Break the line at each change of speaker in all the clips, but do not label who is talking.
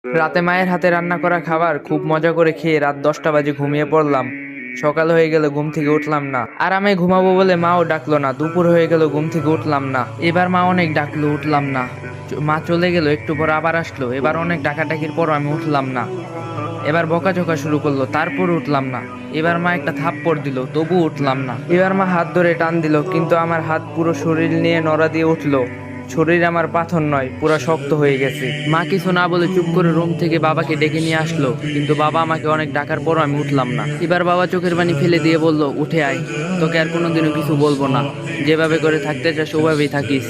রাতে মায়ের হাতে রান্না করা খাবার খুব মজা করে খেয়ে রাত 10টা বাজে ঘুমিয়ে পড়লাম। সকাল হয়ে গেল, ঘুম থেকে উঠলাম না। আরামে ঘুমাবো বলে মাও ডাকলো না। দুপুর হয়ে গেল, ঘুম থেকে উঠলাম না। এবার মা অনেক ডাকলো, উঠলাম না। মা চলে গেল, একটু পর আবার আসলো। এবার অনেক ডাকাডাকির পর আমি উঠলাম না। এবার বকাঝকা শুরু করলো, তারপর উঠলাম না। এবার মা একটা থাপ্পড় দিল, তবু উঠলাম না। এবার মা হাত ধরে টান দিল, কিন্তু আমার হাত পুরো শরীর নিয়ে নড়া দিয়ে উঠলো। শরীর আমার পাথর নয়, পুরো শক্ত হয়ে গেছে। মা কিছু না বলে চুপ করে রুম থেকে বাবাকে ডেকে নিয়ে আসলো, কিন্তু বাবা আমাকে অনেক ডাকার পরও আমি উঠলাম না। এবার বাবা চোখের পানি ফেলে দিয়ে বলল, উঠে আয়, তোকে আর কোনোদিনও কিছু বলবো না। যেভাবে করে থাকতে চাস ওভাবেই থাকিস,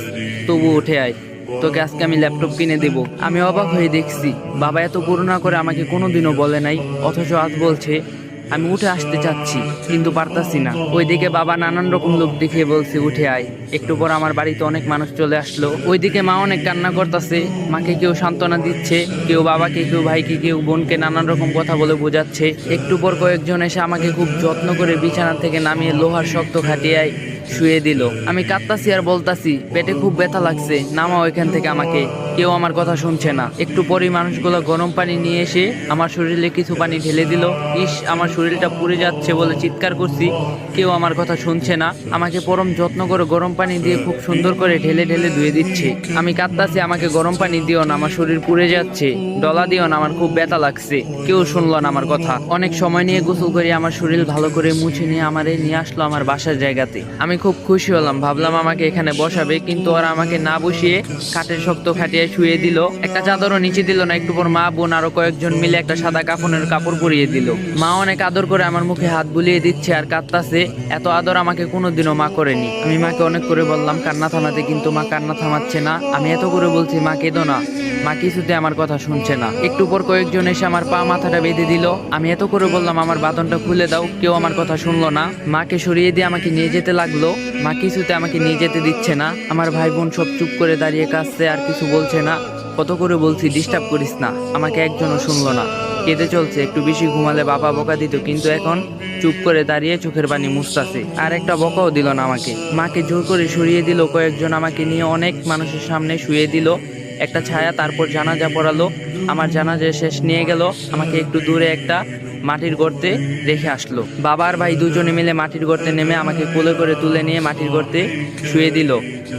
তবু উঠে আয়। তোকে আজকে আমি ল্যাপটপ কিনে দেব। আমি অবাক হয়ে দেখছি, বাবা এত করুণা করে আমাকে কোনোদিনও বলে নাই, অথচ আজ বলছে। আমি উঠে আসতে চাচ্ছি, কিন্তু পারতাছি না। ওইদিকে বাবা নানান রকম লোক দেখিয়ে বলছে, উঠে আয়। একটু পর আমার বাড়িতে অনেক মানুষ চলে আসলো। ওইদিকে মা অনেক কান্না করতেছে। মাকে কেউ সান্ত্বনা দিচ্ছে, কেউ বাবাকে, কেউ ভাইকে, কেউ বোনকে নানান রকম কথা বলে বোঝাচ্ছে। একটু পর কয়েকজন এসে আমাকে খুব যত্ন করে বিছানা থেকে নামিয়ে লোহার শক্ত খাটিয়ায় শুয়ে দিল। আমি কাঁদতাছি আর বলতাছি, পেটে খুব ব্যথা লাগছে, নামাও এখান থেকে আমাকে। কেউ আমার কথা শুনছে না। একটু পরেই মানুষগুলো গরম পানি নিয়ে এসে আমার শরীরে কিছু পানি ঢেলে দিল। ইস, আমার শরীরটা পুড়ে যাচ্ছে বলে চিৎকার করছি, কেউ আমার কথা শুনছে না। আমাকে পরম যত্ন করে গরম পানি দিয়ে খুব সুন্দর করে ঢেলে ঢেলে ধুয়ে দিচ্ছে। আমি কাঁদতাছি, আমাকে গরম পানি দিও না, আমার শরীর পুড়ে যাচ্ছে। ডলা দিও না, আমার খুব ব্যথা লাগছে। কেউ শুনলো না আমার কথা। অনেক সময় নিয়ে গোসল করে আমার শরীর ভালো করে মুছে নিয়ে আমারে নিয়ে আসলো আমার বাসার জায়গাতে। আমি খুব খুশি হলাম, ভাবলাম আমাকে এখানে বসাবে, কিন্তু ওরা আমাকে না বসিয়ে কাঠের শক্ত খাটিয়ে শুয়ে দিল। একটা চাদরও নিচে দিল না। একটু পর মা, বোন আরো কয়েকজন মিলে একটা সাদা কাফনের কাপড় পরিয়ে দিল। মা অনেক আদর করে আমার মুখে হাত বুলিয়ে দিচ্ছে আর কাঁদতাছে। এত আদর আমাকে কোনোদিনও মা করেনি। আমি মাকে অনেক করে বললাম কান্না থামাতে, কিন্তু মা কান্না থামাচ্ছে না। আমি এত করে বলছি, মা কেঁদো না। মা কিছুতে আমার কথা শুনছে না। একটু পর কয়েকজন এসে আমার পা মাথাটা বেঁধে দিল। আমি এত করে বললাম আমার বাঁধনটা খুলে দাও, কেউ আমার কথা শুনলো না। মাকে সরিয়ে দিয়ে আমাকে নিয়ে যেতে লাগলো। মা কিছুতে আমাকে নিয়ে যেতে দিচ্ছে না। আমার ভাই বোন সব চুপ করে দাঁড়িয়ে কাঁদছে, আর কিছু বলছে না। কত করে বলছি ডিস্টার্ব করিস না, আমাকে একজনও শুনলো না। কেঁদে চলছে। একটু বেশি ঘুমালে বাবা বকা দিত, কিন্তু এখন চুপ করে দাঁড়িয়ে চোখের পানি মুছতাছে। আর একটা বকাও দিল না আমাকে। মাকে জোর করে সরিয়ে দিল কয়েকজন, আমাকে নিয়ে অনেক মানুষের সামনে শুয়ে দিল একটা ছায়া। তারপর জানাজা পড়ালো। আমার জানাজা শেষ নিয়ে গেল আমাকে একটু দূরে একটা মাটির গর্তে রেখে আসলো। বাবা আর ভাই দুজনে মিলে মাটির গর্তে নেমে আমাকে কোলে করে তুলে নিয়ে মাটির গর্তে শুয়ে দিল।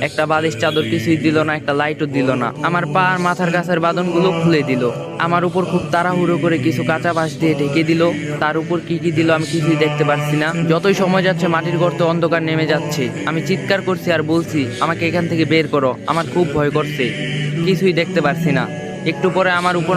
একটা বালিশ চাদর কিছুই দিল না, একটা লাইটও দিল না। আমার পা আর মাথার কাছের বাঁধনগুলো খুলে দিল। আমার উপর খুব তাড়াহুড়ো করে কিছু কাঁচা বাঁশ দিয়ে ঢেকে দিল। তার উপর কি কি দিল আমি কিছুই দেখতে পারছি না। যতই সময় যাচ্ছে মাটির গর্তে অন্ধকার নেমে যাচ্ছে। আমি চিৎকার করছি আর বলছি, আমাকে এখান থেকে বের করো, আমার খুব ভয় করছে, কিছুই দেখতে পারছি না। একটু পরে আমার উপর